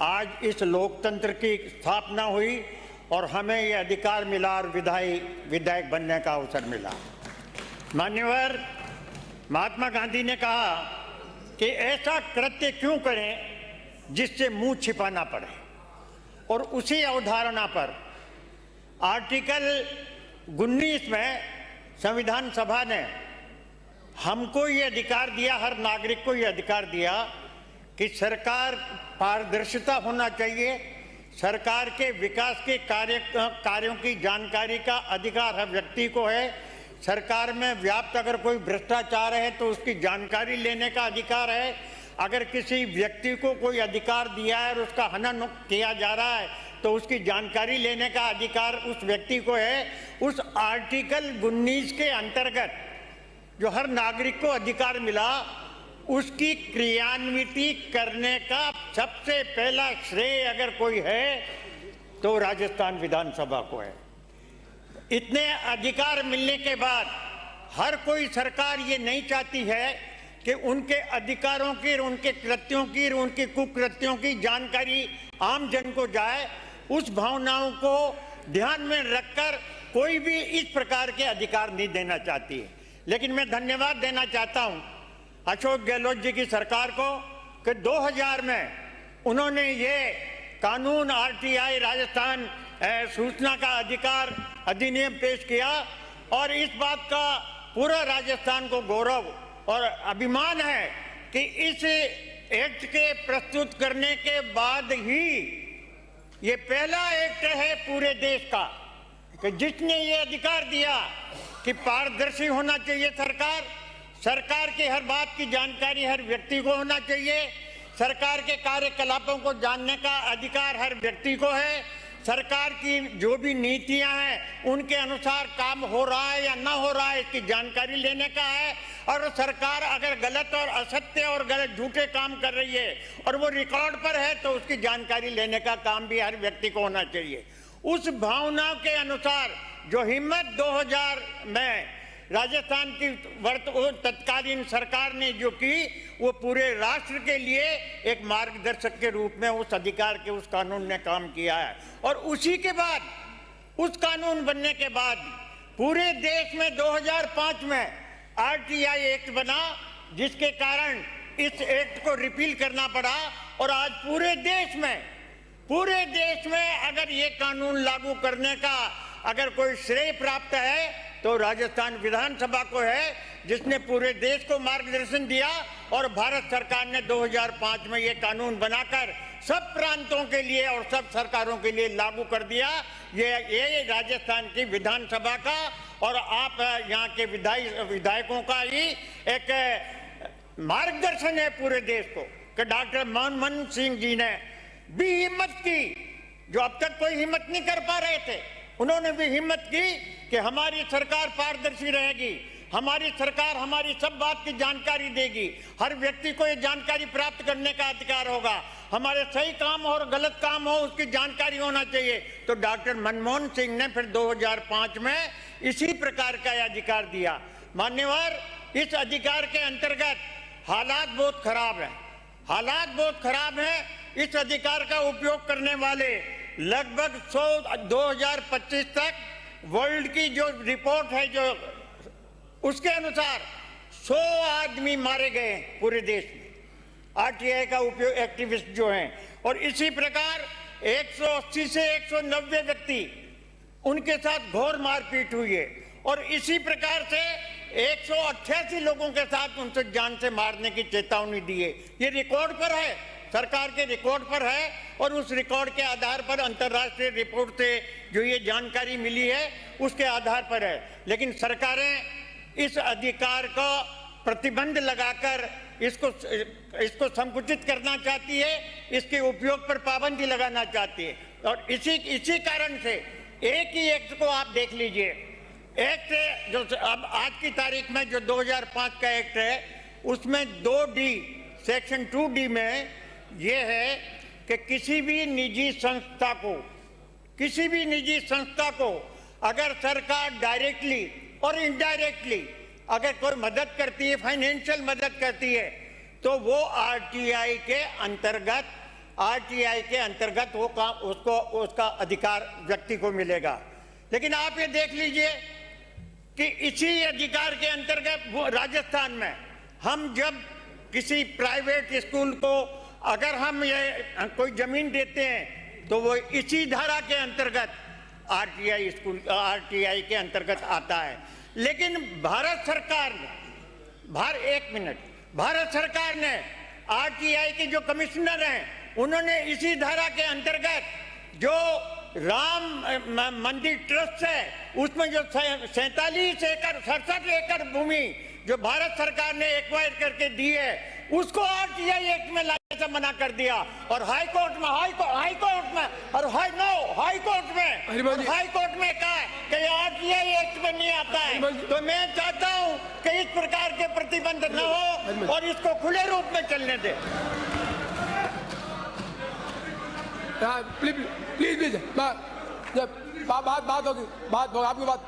आज इस लोकतंत्र की स्थापना हुई और हमें ये अधिकार मिला और विधायक बनने का अवसर मिला। मान्यवर महात्मा गांधी ने कहा कि ऐसा कृत्य क्यों करें जिससे मुंह छिपाना पड़े, और उसी अवधारणा पर आर्टिकल 19 में संविधान सभा ने हमको ये अधिकार दिया, हर नागरिक को ये अधिकार दिया कि सरकार पारदर्शिता होना चाहिए, सरकार के विकास के कार्यों की जानकारी का अधिकार हर व्यक्ति को है, सरकार में व्याप्त अगर कोई भ्रष्टाचार है तो उसकी जानकारी लेने का अधिकार है, अगर किसी व्यक्ति को कोई अधिकार दिया है और उसका हनन किया जा रहा है तो उसकी जानकारी लेने का अधिकार उस व्यक्ति को है। उस आर्टिकल 19 के अंतर्गत जो हर नागरिक को अधिकार मिला, उसकी क्रियान्विति करने का सबसे पहला श्रेय अगर कोई है तो राजस्थान विधानसभा को है। इतने अधिकार मिलने के बाद हर कोई सरकार ये नहीं चाहती है कि उनके अधिकारों की, उनके कृत्यों की, उनके कुकृत्यों की जानकारी आम जन को जाए। उस भावनाओं को ध्यान में रखकर कोई भी इस प्रकार के अधिकार नहीं देना चाहती है। लेकिन मैं धन्यवाद देना चाहता हूं अशोक गहलोत जी की सरकार को कि 2000 में उन्होंने ये कानून आरटीआई राजस्थान सूचना का अधिकार अधिनियम पेश किया, और इस बात का पूरा राजस्थान को गौरव और अभिमान है कि इस एक्ट के प्रस्तुत करने के बाद ही ये पहला एक्ट है पूरे देश का कि जिसने ये अधिकार दिया कि पारदर्शी होना चाहिए सरकार की हर बात की जानकारी हर व्यक्ति को होना चाहिए, सरकार के कार्यकलापों को जानने का अधिकार हर व्यक्ति को है, सरकार की जो भी नीतियां हैं उनके अनुसार काम हो रहा है या ना हो रहा है इसकी जानकारी लेने का है, और सरकार अगर गलत और असत्य और गलत झूठे काम कर रही है और वो रिकॉर्ड पर है तो उसकी जानकारी लेने का काम भी हर व्यक्ति को होना चाहिए। उस भावना के अनुसार जो हिम्मत 2000 में राजस्थान की तत्कालीन सरकार ने जो की, वो पूरे राष्ट्र के लिए एक मार्गदर्शक के रूप में उस अधिकार के उस कानून ने काम किया है। और उसी के बाद उस कानून बनने के बाद पूरे देश में 2005 में आरटीआई एक्ट बना, जिसके कारण इस एक्ट को रिपील करना पड़ा, और आज पूरे देश में अगर ये कानून लागू करने का अगर कोई श्रेय प्राप्त है तो राजस्थान विधानसभा को है, जिसने पूरे देश को मार्गदर्शन दिया। और भारत सरकार ने 2005 में ये कानून बनाकर सब प्रांतों के लिए और सब सरकारों के लिए लागू कर दिया। ये राजस्थान की विधानसभा का और आप यहाँ के विधायकों का ही एक मार्गदर्शन है पूरे देश को कि डॉक्टर मनमोहन सिंह जी ने भी हिम्मत की, जो अब तक कोई हिम्मत नहीं कर पा रहे थे, उन्होंने भी हिम्मत की कि हमारी सरकार पारदर्शी रहेगी, हमारी सरकार हमारी सब बात की जानकारी देगी, हर व्यक्ति को ये जानकारी प्राप्त करने का अधिकार होगा, हमारे सही काम हो और गलत काम हो उसकी जानकारी होना चाहिए। तो डॉक्टर मनमोहन सिंह ने फिर 2005 में इसी प्रकार का अधिकार दिया। मान्यवर, इस अधिकार के अंतर्गत हालात बहुत खराब हैं। इस अधिकार का उपयोग करने वाले लगभग 2025 तक वर्ल्ड की जो रिपोर्ट है जो उसके अनुसार 100 आदमी मारे गए पूरे देश में आरटीआई का उपयोग एक्टिविस्ट जो हैं, और इसी प्रकार 180 से 190 व्यक्ति उनके साथ घोर मारपीट हुई है, और इसी प्रकार से 188 लोगों के साथ उनसे जान से मारने की चेतावनी दी है। ये रिकॉर्ड पर है, सरकार के रिकॉर्ड पर है, और उस रिकॉर्ड के आधार पर अंतर्राष्ट्रीय रिपोर्ट से जो ये जानकारी मिली है उसके आधार पर है। लेकिन सरकारें इस अधिकार को प्रतिबंध लगाकर इसको संकुचित करना चाहती है, इसके उपयोग पर पाबंदी लगाना चाहती है। और इसी कारण से एक ही एक्ट को आप देख लीजिए, एक्ट जो अब आज की तारीख में जो 2005 का एक्ट है उसमें 2D सेक्शन 2D में ये है कि किसी भी निजी संस्था को अगर सरकार डायरेक्टली और इनडायरेक्टली अगर कोई मदद करती है, फाइनेंशियल मदद करती है, तो वो आरटीआई के अंतर्गत आरटीआई के अंतर्गत वो काम उसको उसका अधिकार व्यक्ति को मिलेगा। लेकिन आप ये देख लीजिए कि इसी अधिकार के अंतर्गत राजस्थान में हम जब किसी प्राइवेट स्कूल को अगर हम ये कोई जमीन देते हैं तो वो इसी धारा के अंतर्गत आरटीआई के अंतर्गत आता है। लेकिन भारत सरकार ने आरटीआई के जो कमिश्नर हैं उन्होंने इसी धारा के अंतर्गत जो राम मंदिर ट्रस्ट है उसमें जो 67 एकड़ भूमि जो भारत सरकार ने एक्वायर करके दी है उसको आरटीआई एक्ट में लाने से मना कर दिया। और हाई कोर्ट में कहा कि ये आरटीआई एक्ट में नहीं आता है। तो मैं चाहता हूं कि इस प्रकार के प्रतिबंध न हो और इसको खुले रूप में चलने दे। प्लीज बात होगी, आपकी बात